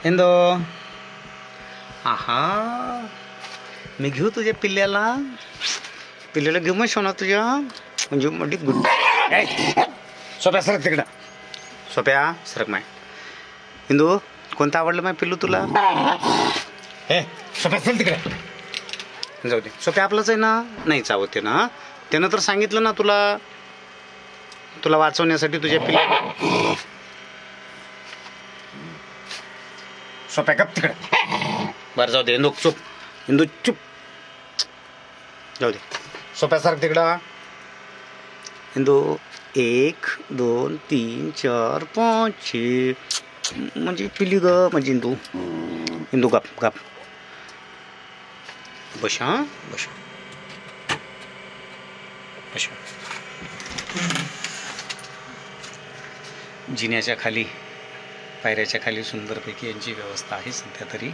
इंदो आहा मी घेऊ तुझ्या पिल्ल्याला घेऊ मग सोना तुझ्या म्हणजे मोठी गुड सोप्या सरक तिकडं सोप्या सरक माय इंदू कोणतं आवडलं माय पिल्लू तुला हे सोप्या चल तिकडे जाऊ दे सोप्या आपलंच आहे ना नाही चावते ना त्यानं तर सांगितलं ना तुला वाचवण्यासाठी तुझ्या पिल्ल्या सोप्या गप तिकडे बरं जाऊ दे इंदू चुप जाऊ दे सोप्या सारखं तिकडं इंदू 1 2 3 4 5 6 म्हणजे पिली ग म्हणजे इंदू गप बस हां बस जिन्याच्या खाली पायऱ्याच्या खाली सुंदरपैकी यांची व्यवस्था आहे सध्या तरी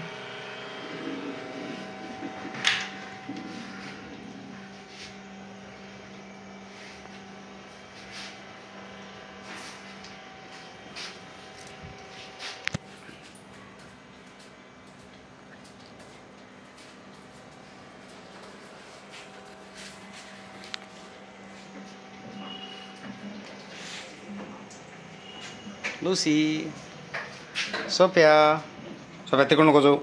लूसी सोप्या तिकडून नको जाऊ